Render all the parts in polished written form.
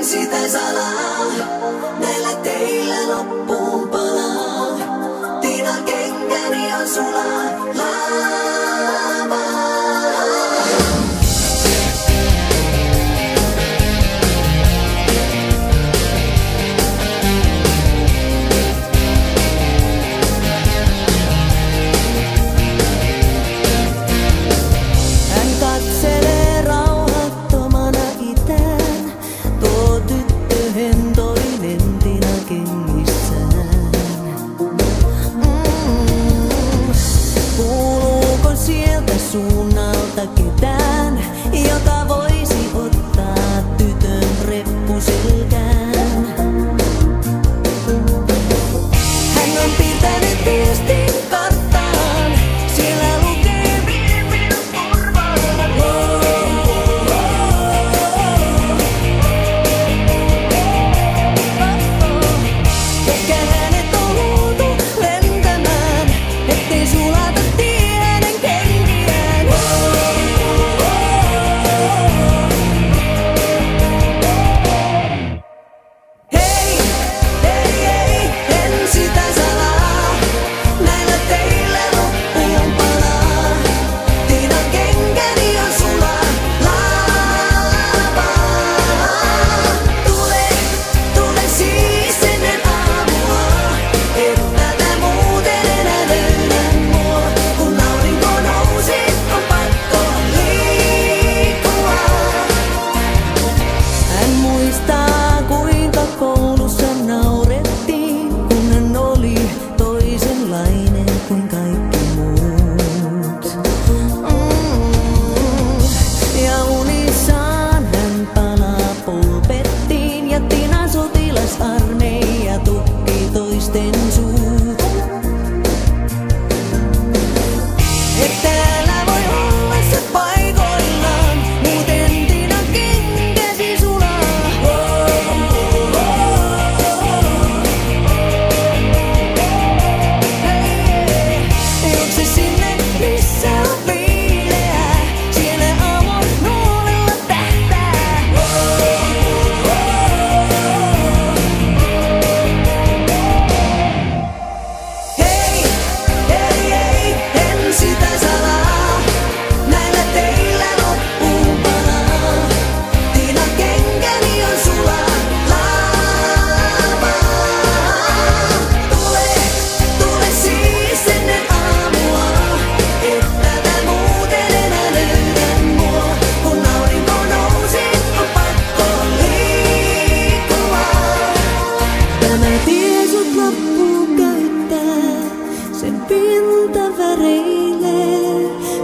sitä salaa, näillä teillä loppuun palaa. Tiina kenkäni on sulaa laamaa. Suunnalta ketään, joka voisi ottaa tytön reppuselkään. Hän on pitänyt viestin karttaan, siellä lukee minun turvaan. Ehkä hänet on luotu lentämään, ettei sulata tienen kenkiä.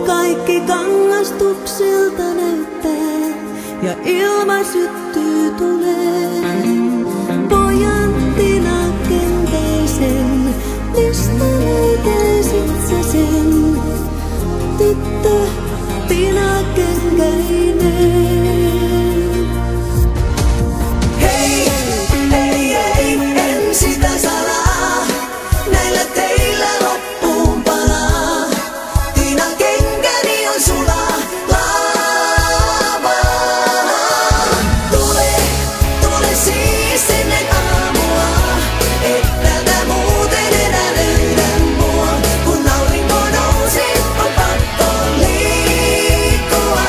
Kaikki kangastukselta näyttää ja ilma syttyy tuleen. Pojan Tiina Kenkäisen, mistä löytäisit sä sen? Tyttö Tiina Kenkäinen. Hei, ei, en sitä salaa, näillä teillä loppuun palaa. Tiina kenkäni on sulaa laamaa. Tule siis ennen aamua, että muuten enää löydä mua. Kun aurinko nousee, on pakko liikkua.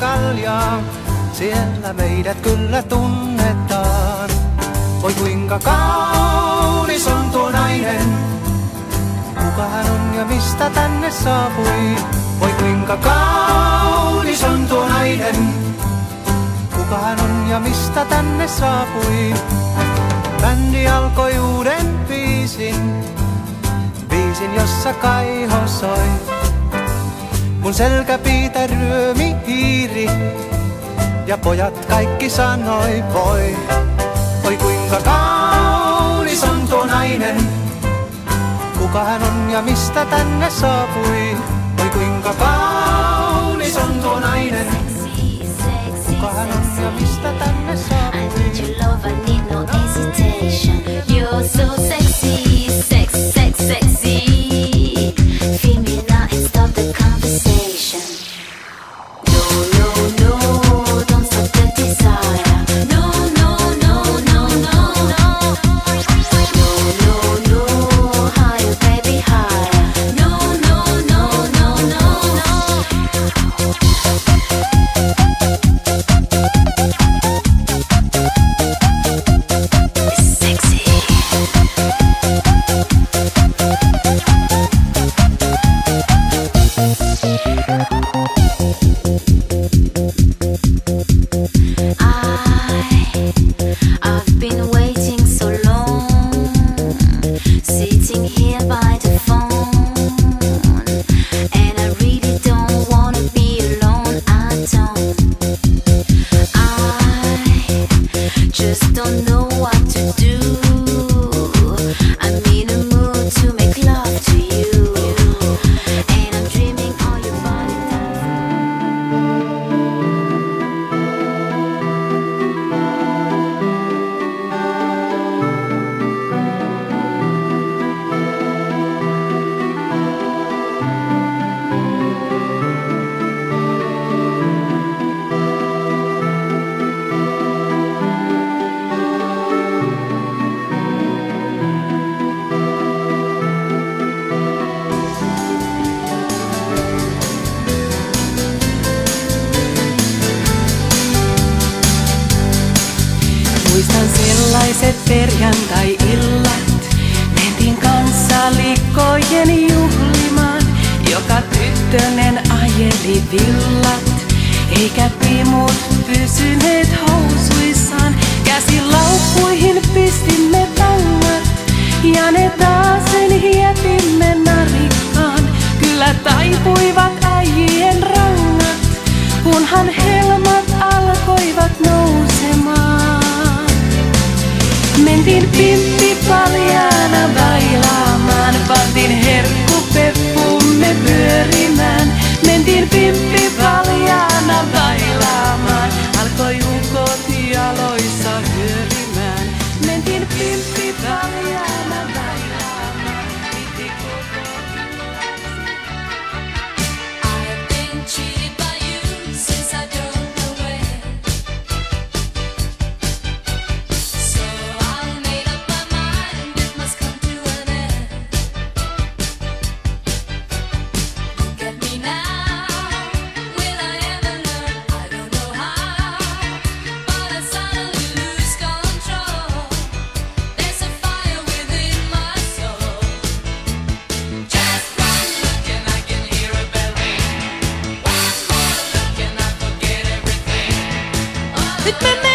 kaljaa, siellä meidät kyllä tunnetaan. Voi kuinka kaunis on tuo nainen, kuka hän on ja mistä tänne saapui. Voi kuinka kaunis on tuo nainen, kuka hän on ja mistä tänne saapui. Bändi alkoi uuden biisin, biisin jossa Kaiho soi. Mun selkäpiitä ryömi hiiri ja pojat kaikki sanoi voi. Oi kuinka kaunis on tuo nainen, kuka hän on ja mistä tänne saapui. Oi kuinka kaunis on tuo nainen, kuka hän on ja mistä tänne saapui. I need your love, I need no hesitation. You're so sexy, sexy. Feel me now and stop the conversation. No, don't stop the desire. No, higher baby, higher. No. I've been waiting so long, sitting here by the phone, and I really don't wanna be alone. I just don't know what to do. I'm in a mood to make love to you, and I'm dreaming all your body Muistan sellaiset perjantai-illat, mentiin kanssa likkojen juhlimaan. Joka tyttönen ajeli villat, eikä pimut pysyneet housuissaan. Käsilaukkuihin pistimme tangat, ja ne taasen hietimme narikkaan. Kyllä taipuivat äijien rangat, kunhan helmat alkoivat nousemaan. Mentiin pimppi paljaana bailaamaan, pantiin herkkupeppumme pyörimään. Mentiin pimppi paljaana bailaamaan, alkoi ukot jaloissa hyörimään. Mentiin pimppi paljaana bailaamaan, piti koko I've been cheated by you since I don't know when. So I made up my mind, it must come to an end. Look at me now, will I ever learn? I don't know how, but I suddenly lose control. There's a fire within my soul. Just one look and I can hear a bell ring. One more look and I forget everything. Oh,